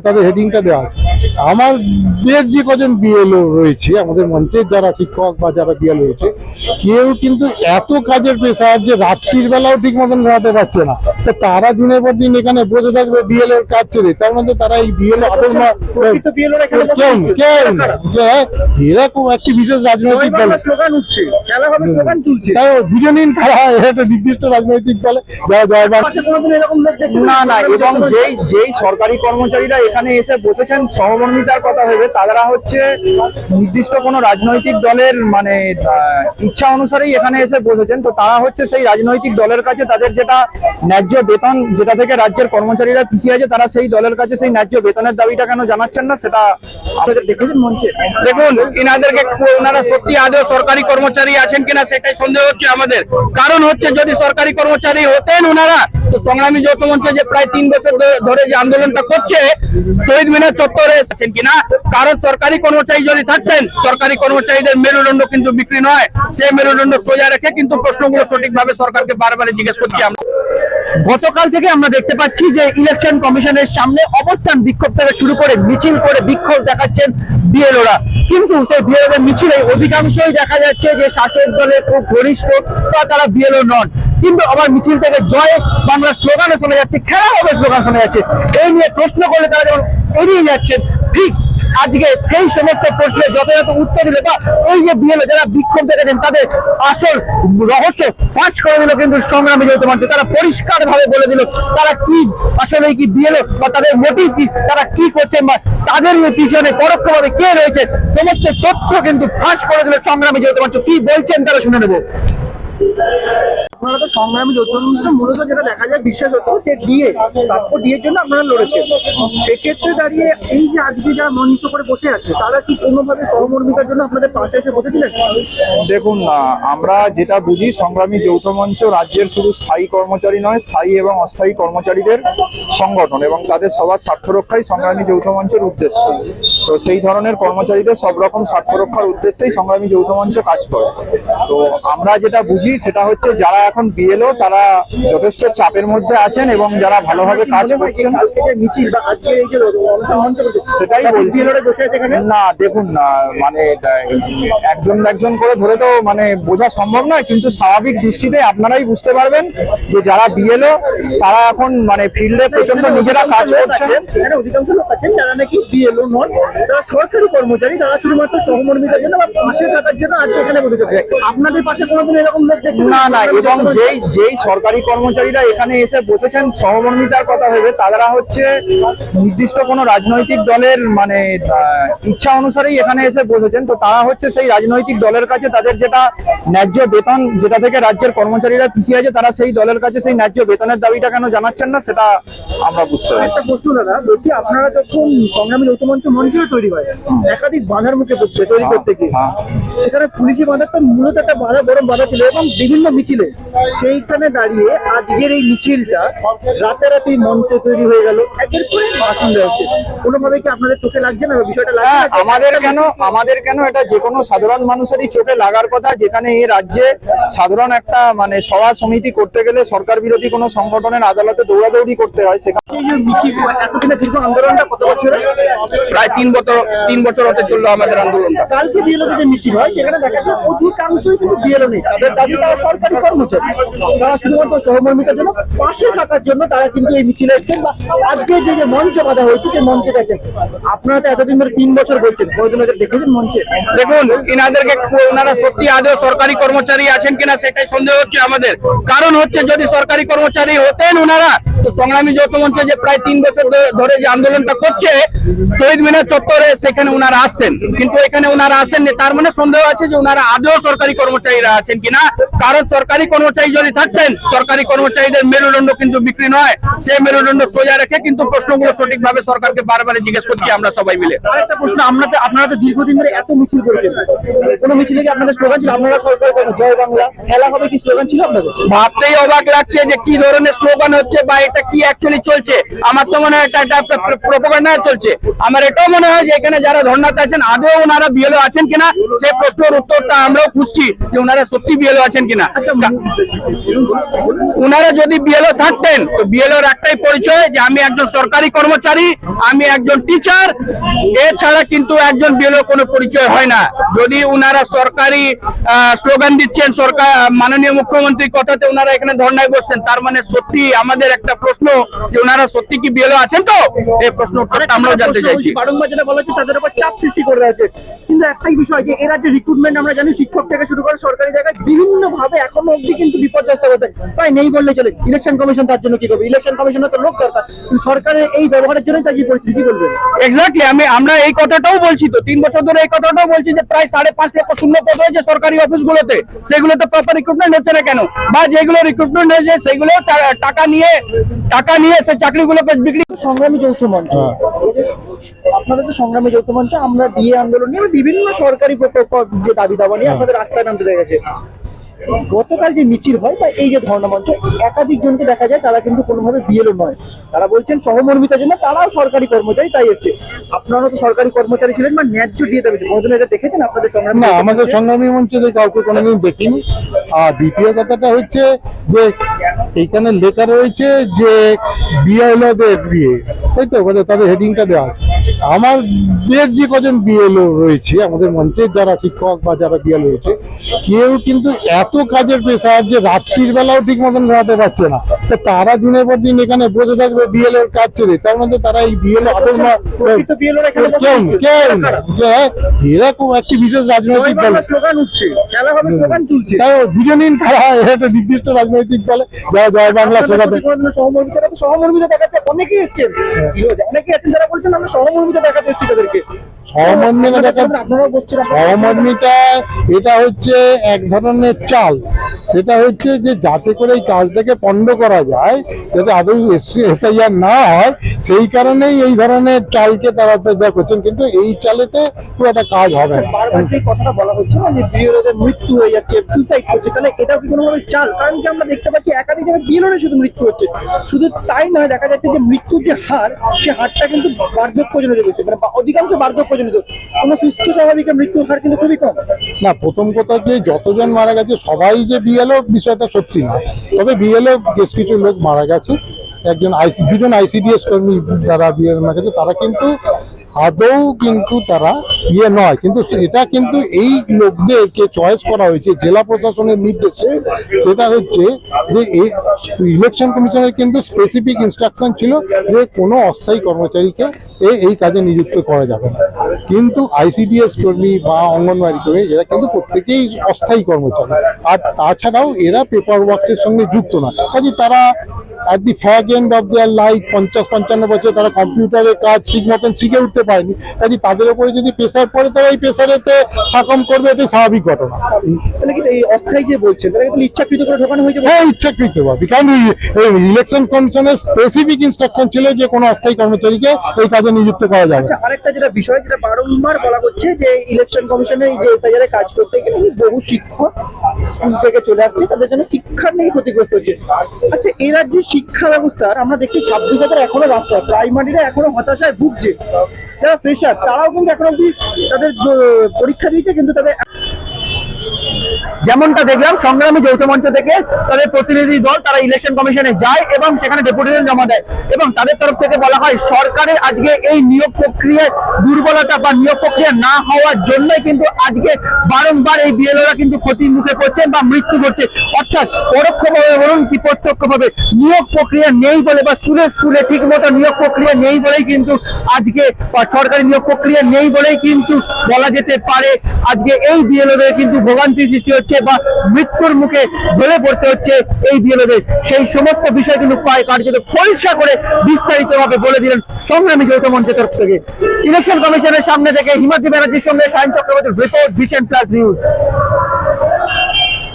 তাদের হেডিংটা দেওয়া আছে। আমাদের যে কজন বিএলও রয়েছে আমাদের মঞ্চের যারা শিক্ষক বা যারা বিএলও রয়েছে, কেউ কিন্তু এত কাজের প্রেসার যে রাত্রির বেলাও ঠিক মতন ঘুমাতে পারছে না। তো তারা দিনের পর দিন এখানে বসে থাকবে বিএলও এর কাজ ছেড়ে, তার মধ্যে তারা এই বিএলও আদর এরা খুব একটি বিশেষ রাজনৈতিক দল, তাই বুঝে নিন তারা একটা নির্দিষ্ট রাজনৈতিক দলে যারা জয়বান। না না, এবং যেই সরকারি কর্মচারীরা এখানে এসে বসেছেন সহমর্মিতার কথা ভেবে, তারা হচ্ছে নির্দিষ্ট কোনো রাজনৈতিক দলের মানে ইচ্ছা অনুসারেই এখানে এসে বসেছেন। তো তারা হচ্ছে সেই রাজনৈতিক দলের কাছে তাদের যেটা ন্যায্য বেতন, যেটা থেকে রাজ্যের কর্মচারীরা পিছিয়ে আছে, তারা সেই দলের কাছে সেই ন্যায্য বেতনের দাবিটা কেন জানাচ্ছেন না, সেটা আপনাদের দেখেছেন মঞ্চে। দেখুন, ইনাদেরকে ওনারা সত্যি আদৌ সরকারি কর্মচারী আছেন কিনা সেটাই সন্দেহ হচ্ছে আমাদের। কারণ হচ্ছে যদি সরকারি কর্মচারী হতেন ওনারা, তো সংগ্রামী যৌথ মঞ্চে যে প্রায় 3 বছর ধরে যে আন্দোলনটা করছে শহীদ মিনার চত্বরে আছেন কিনা, কারণ সরকারি কর্মচারী যদি থাকতেন, সরকারি কর্মচারীদের মেরুদণ্ড কিন্তু বিক্রি নয়, সেই মেরুদণ্ড সোজা রেখে কিন্তু প্রশ্নগুলো সঠিকভাবে সরকারকে বারবার জিজ্ঞেস করছি আমরা। গতকাল থেকে আমরা দেখতে পাচ্ছি যে ইলেকশন কমিশনের সামনে অবস্থান বিক্ষোভ থেকে শুরু করে মিছিল করে বিক্ষোভ দেখাচ্ছেন বিএলওরা, কিন্তু সেই বিএলওদের মিছিলে অধিকাংশই দেখা যাচ্ছে যে শাসক দলের খুব ঘনিষ্ঠ বা তারা বিএলও নন, কিন্তু আবার মিছিল থেকে জয় বাংলা স্লোগানে শোনা যাচ্ছে, খেলা হবে স্লোগান শোনা যাচ্ছে। এই নিয়ে প্রশ্ন করলে তারা যেমন এড়িয়ে যাচ্ছেন, ঠিক আজকে সেই সমস্ত প্রশ্নের যথাযথ উত্তর দিলে বা এই যে বিএলও যারা বিক্ষোভ দেখেছেন তাদের আসল রহস্য ফাঁস করে দিল কিন্তু সংগ্রামী যৌথ মঞ্চ। তারা পরিষ্কার ভাবে বলে দিল তারা কি আসলে কি বিএলও বা তাদের মোটিভ কি, তারা কি করছেন বা তাদের পিছনে পরোক্ষভাবে কে রয়েছে, সমস্ত তথ্য কিন্তু ফাঁস করে দিল সংগ্রামী যৌথ মঞ্চ। কি বলছেন তারা শুনে নেব। আপনারা তো সংগ্রামী যৌথ মঞ্চ মূলত যেটা দেখা যায় বিশ্বাস হতো যে ডিএ, তারপর ডিএর জন্য আপনারা লড়েছেন। সেক্ষেত্রে দাঁড়িয়ে এই যে আজকে যারা মঞ্চ করে বসে আছে তারা কি কোনোভাবে সহমর্মিতার জন্য আপনাদের পাশে এসে বসেছিলেন? দেখুন, আমরা যেটা বুঝি সংগ্রামী যৌথ মঞ্চ রাজ্যের শুধু স্থায়ী কর্মচারী নয়, স্থায়ী এবং অস্থায়ী কর্মচারীদের সংগঠন এবং তাদের সবার স্বার্থ রক্ষাই সংগ্রামী যৌথ মঞ্চের উদ্দেশ্য। তো সেই ধরনের কর্মচারীদের সব রকম স্বার্থ রক্ষার উদ্দেশ্যেই সংগ্রামী যৌথ মঞ্চ কাজ করে। তো আমরা যেটা বুঝি সেটা হচ্ছে যারা এখন বিএলও তারা যথেষ্ট চাপের মধ্যে আছেন এবং যারা ভালোভাবে কাজ করছেন। সেটাই বলছি না, দেখুন না, মানে একজন করে ধরে তো মানে বোঝা সম্ভব নয়, কিন্তু স্বাভাবিক দৃষ্টিতে আপনারাই বুঝতে পারবেন যে যারা বিএলও তারা এখন মানে ফিল্ডে প্রচন্ড নিজেরা কাজ করছেন। অধিকাংশ লোক আছেন যারা নাকি বিএলও নন, তারা সরকারি কর্মচারী, তারা শুধুমাত্র সহমর্মিতার জন্য বা পাশে থাকার জন্য আজকে এখানে বসে থাকে। আপনাদের পাশে কোনোদিন এরকম লোক না না, এবং যেই সরকারি কর্মচারীরা এখানে এসে বসেছেন সহমর্মিতার কথা ভেবে, তারা হচ্ছে নির্দিষ্ট কোনো রাজনৈতিক দলের মানে ইচ্ছা অনুসারেই এখানে এসে বসেছেন। তো তারা হচ্ছে সেই রাজনৈতিক দলের কাছে তাদের যেটা ন্যায্য বেতন, যেটা থেকে রাজ্যের কর্মচারীরা পিছিয়ে আছে, তারা সেই দলের কাছে সেই ন্যায্য বেতনের দাবিটা কেন জানাচ্ছেন না, সেটা আমরা বুঝতে পারি। একটা প্রশ্ন দাদা, বলছি আপনারা যখন সংগ্রামী যৌথ মঞ্চ মঞ্চে তৈরি হয়, একাধিক বাধার মুখে পড়ছে তৈরি করতে গিয়ে, সেখানে পুলিশি বাধাটা মূলত একটা বড় বাধা ছিল এবং বিভিন্ন মিছিলে সেইখানে দাঁড়িয়ে আজকের এই মিছিলটা রাতারাতি মঞ্চ তৈরি হয়ে গেল, একের পর এক ভাষণ দেওয়া হচ্ছে। কোনোভাবে কি আপনাদের চোখে লাগছে না বিষয়টা? আমাদের কেন এটা যে কোনো সাধারণ মানুষেরই চোখে লাগার কথা, যেখানে এই রাজ্যে সাধারণ একটা মানে সভা সমিতি করতে গেলে সরকার বিরোধী কোনো সংগঠনের আদালতে দৌড়াদৌড়ি করতে হয়। সেখানে এতদিনের দীর্ঘ আন্দোলনটা কত বছর? প্রায় 3 বছর হতে চললো আমাদের আন্দোলনটা। কালকে বিএলও যে মিছিল হয় সেখানে দেখা যায় অধিকাংশই কিন্তু বিএলও নেই, তাদের দাবি তারা সরকারি কর্মচারী, তারা শুধুমাত্র সহমর্মিতার জন্য পাশে থাকার জন্য তারা কিন্তু এই মিছিলে এসেছেন বা আজকে যে মঞ্চ বাঁধা হয়েছে সেই মঞ্চে দেখেন। আপনারা তো এতদিন ধরে 3 বছর বলছেন, কোনোদিন দেখেছেন মঞ্চে? দেখুন, ইনাদেরকে ওনারা সত্যি আদৌ সরকারি কর্মচারী আছেন কিনা সেটাই সন্দেহ হচ্ছে আমাদের। কারণ হচ্ছে যদি সরকারি কর্মচারী হতেন ওনারা, তো সংগ্রামী যৌথ মঞ্চে যে প্রায় 3 বছর ধরে যে আন্দোলনটা করছে শহীদ মিনার চত্বরে, সেখানে ওনারা আসতেন, কিন্তু এখানে ওনারা আসেননি। তার মানে সন্দেহ আছে যে ওনারা আদৌ সরকারি কর্মচারীরা আছেন কিনা, কারণ সরকারি কর্মচারী যদি থাকতেন, সরকারি কর্মচারীদের মেরুদণ্ড কিন্তু বিক্রি নয়, সেই মেরুদণ্ড সোজা রেখে কিন্তু প্রশ্নগুলো সঠিকভাবে সরকারকে বারবার জিজ্ঞেস করছি আমরা সবাই মিলে। আরেকটা প্রশ্ন, আপনারা তো দীর্ঘদিন ধরে এত মিছিল করেছেন, কোন মিছিলে কি আপনাদের স্লোগান ছিল আপনারা সরকার জয় বাংলা খেলা হবে কি স্লোগান ছিল আপনাদের? ভাবতেই অবাক লাগছে যে কি ধরনের স্লোগান হচ্ছে বা এটা একটা কি অ্যাকচুয়ালি চলছে। আমার তো মনে হয় এটা প্রোপাগান্ডা চলছে। আমার এটাও মনে হয় যে এখানে যারা ধর্নাতে আছেন আদৌ ওনারা বিএলও আছেন কিনা, সেই প্রশ্নের উত্তরটা আমরাও খুঁজছি যে ওনারা সত্যি বিএলও আছেন কিনা। ওনারা যদি বিএলও থাকতেন তো বিএলওর একটাই পরিচয় যে আমি একজন সরকারি কর্মচারী, আমি একজন টিচার, এছাড়া কিন্তু একজন বিএলও কোনো পরিচয় হয় না। যদি ওনারা সরকারি স্লোগান দিচ্ছেন, সরকার মাননীয় মুখ্যমন্ত্রীর কথাতে ওনারা এখানে ধর্নায় বসছেন, তার মানে সত্যি আমাদের একটা প্রশ্ন যে ওনারা সত্যি কি বিএলও আছেন। তো এই প্রশ্ন উত্তরটা আমরাও জানতে চাইছি। বারংবার যেটা বলা হচ্ছে তাদের উপর চাপ সৃষ্টি করে দেওয়া হচ্ছে, কিন্তু একটাই বিষয় যে এরা যে রিক্রুটমেন্ট আমরা জানি শিক্ষক থেকে শুরু করে সরকারি জায়গায় বিভিন্ন ভাবে এখনো অবধি কিন্তু বিপর্যস্ত হতে প্রায় নেই বললে চলে। ইলেকশন কমিশন তার জন্য কি করবে? ইলেকশন কমিশনের তো লোক দরকার, কিন্তু সরকারের এই ব্যবহারের জন্য তার যে পরিস্থিতি বলবেন। এক্স্যাক্টলি, আমরা এই কথাটাও বলছি, তো 3 বছর ধরে এই কথাটাও বলছি যে প্রায় 5.5 লক্ষ শূন্য পদ হয়েছে সরকারি অফিসগুলোতে, সেগুলোতে প্রপার রিক্রুটমেন্ট হচ্ছে না কেন? বা যেগুলো রিক্রুটমেন্ট হয়েছে সেগুলো টাকা নিয়ে সেই চাকরিগুলোকে বিক্রি। সংগ্রামী যৌথ মঞ্চ, আপনাদের তো সংগ্রামী যৌথ মঞ্চ, আমরা ডিএ আন্দোলন নিয়ে বিভিন্ন সরকারি প্রকল্প যে দাবি দাবা নিয়ে আপনাদের রাস্তায় নামতে দেখা গেছে। গতকাল যে মিছিল হয় বা এই যে ধর্ণা মঞ্চ, একাধিক জনকে দেখা যায় তারা কিন্তু কোনোভাবে বিএলও নয়, তারা বলছেন সহমর্মিতার জন্য, তারাও সরকারি কর্মচারী তাই এসছে। আপনারাও তো সরকারি কর্মচারী ছিলেন বা ন্যায্য ডিএ দাবি, কোনোদিন এটা দেখেছেন আপনাদের সংগ্রামী? না, আমাদের সংগ্রামী মঞ্চে কাউকে কোনোদিন দেখিনি। আর দ্বিতীয় কথাটা হচ্ছে যে এইখানে লেখা রয়েছে যে বিএলওদের বিয়ে, তাই তো, তাদের হেডিংটা দেওয়া আছে। আমাদের যে কজন বিএলও রয়েছে, আমাদের মঞ্চের যারা শিক্ষক বা যারা বিএলও রয়েছে, কেউ কিন্তু এত কাজের প্রেসার যে রাত্রির বেলাও ঠিক মতন ঘুমাতে পারছে না। তো তারা দিনের পর দিন এখানে বসে থাকবে বিএলও এর কাজ ছেড়ে, তার মধ্যে তারা এই বিএলও এরা খুব একটি বিশেষ রাজনৈতিক দল, স্লোগান উঠছে, খেলা হবে, স্লোগান তুলছে, তাই দুজনই খেলা হয় একটা নির্দিষ্ট রাজনৈতিক দলে, যারা জয় বাংলা স্লোগান। সহমর্মিতা দেখাতে অনেকেই এসছেন, অনেকেই আছেন যারা বলছেন আমরা সহমর্মিতা দেখাতে এসেছি তাদেরকে। সহমর্মিতা এটা হচ্ছে এক ধরনের চাল, সেটা হচ্ছে যে যাতে করে এই কাজটাকে পণ্ড করা যায়, যাতে আদৌ এসআইআর না হয়, সেই কারণেই এই ধরনের চালকে তারা ব্যবহার করছেন, কিন্তু এই চালেতে খুব একটা কাজ হবে না। বারবার যে কথাটা বলা হচ্ছে না যে বিএলওদের মৃত্যু হয়ে যাচ্ছে, সুইসাইড করছে, তাহলে এটাও কি কোনোভাবে চাল? কারণ কি আমরা দেখতে পাচ্ছি একাধিক জায়গায় বিএলওদের শুধু মৃত্যু হচ্ছে, শুধু তাই নয়, দেখা যাচ্ছে যে মৃত্যুর যে হার, সে হারটা কিন্তু বার্ধক্যজনিত হচ্ছে, মানে অধিকাংশ বার্ধক্যজনিত, কোনো সুস্থ স্বাভাবিকের মৃত্যুর হার কিন্তু খুবই কম। না, প্রথম কথা যে যতজন মারা গেছে সবাই যে বিএলও বিষয়টা সত্যি না, তবে বিএলও বেশ কিছু লোক মারা গেছে। দুজন আইসিডিএস কর্মী যারা বিএলও মারা গেছে, তারা কিন্তু আদৌ কিন্তু তারা ইয়ে নয়, কিন্তু এটা কিন্তু এই লোকদেরকে চয়েস করা হয়েছে জেলা প্রশাসনের নির্দেশে। সেটা হচ্ছে যে এই ইলেকশন কমিশনের কিন্তু স্পেসিফিক ইনস্ট্রাকশন ছিল যে কোনো অস্থায়ী কর্মচারীকে এই কাজে নিযুক্ত করা যাবে না, কিন্তু আইসিডিএস কর্মী বা অঙ্গনওয়াড়ি কর্মী এরা কিন্তু প্রত্যেকেই অস্থায়ী কর্মচারী, আর তাছাড়াও এরা পেপার ওয়ার্কের সঙ্গে যুক্ত না। কাজে তারা at the fag end of their life 50-55 বছর তারা কম্পিউটারের কাজ ঠিক মতন শিখে উঠতে পারেনি, কাজে তাদের উপরে যদি প্রেসার পড়ে তারা এই প্রেসারেতে সাকম করবে, এটা স্বাভাবিক ঘটনা। তাহলে কি এই অস্থায়ী যে বলছেন তারা কিন্তু ইচ্ছাকৃত করে ঢোকানো হয়েছে? হ্যাঁ, ইচ্ছাকৃত ভাবে, কারণ ইলেকশন কমিশনের স্পেসিফিক ইনস্ট্রাকশন ছিল যে কোনো অস্থায়ী কর্মচারীকে এই কাজে নিযুক্ত করা যাবে। আচ্ছা, আরেকটা যেটা বিষয় যেটা বারংবার বলা হচ্ছে যে ইলেকশন কমিশনের এই যে এসআইআর কাজ করতে গেলে বহু শিক্ষক স্কুল থেকে চলে আসছে, তাদের জন্য শিক্ষার নিয়ে ক্ষতিগ্রস্ত হচ্ছে। আচ্ছা, এই রাজ্যের শিক্ষা ব্যবস্থার আমরা দেখছি 26,000 এখনো রাস্তা, প্রাইমারিরা এখনো হতাশায় ভুগছে, যারা ফ্রেশার তারাও কিন্তু এখন অব্দি তাদের পরীক্ষা দিয়েছে, কিন্তু তাদের যেমনটা দেখলাম সংগ্রামী যৌথ মঞ্চ থেকে তাদের প্রতিনিধি দল তারা ইলেকশন কমিশনে যায় এবং সেখানে ডেপুটেশন জমা দেয়, এবং তাদের তরফ থেকে বলা হয় সরকারের আজকে এই নিয়োগ প্রক্রিয়ায় দুর্বলতা বা নিয়োগ প্রক্রিয়া না হওয়ার জন্যই কিন্তু আজকে বারংবার এই বিএলওরা কিন্তু ক্ষতির মুখে পড়ছেন বা মৃত্যু ঘটছে। অর্থাৎ পরোক্ষভাবে বলুন কি প্রত্যক্ষভাবে নিয়োগ প্রক্রিয়া নেই বলে বা স্কুলে ঠিক মতো নিয়োগ প্রক্রিয়া নেই বলেই কিন্তু আজকে সরকারি নিয়োগ প্রক্রিয়া নেই বলেই কিন্তু বলা যেতে পারে আজকে এই বিএলওদের কিন্তু ভোগান্তি সৃষ্টি হচ্ছে বা মৃত্যুর মুখে ঢলে পড়তে হচ্ছে এই বিএলওদের। সেই সমস্ত বিষয় কিন্তু প্রায় কার্যত খোলসা করে বিস্তারিত ভাবে বলে দিলেন সংগ্রামী যৌথ মঞ্চের তরফ থেকে। ইলেকশন কমিশনের সামনে থেকে হিমাদ্রি ব্যানার্জির সঙ্গে সায়ন চক্রবর্তীর রিপোর্ট, ভিশন প্লাস নিউজ।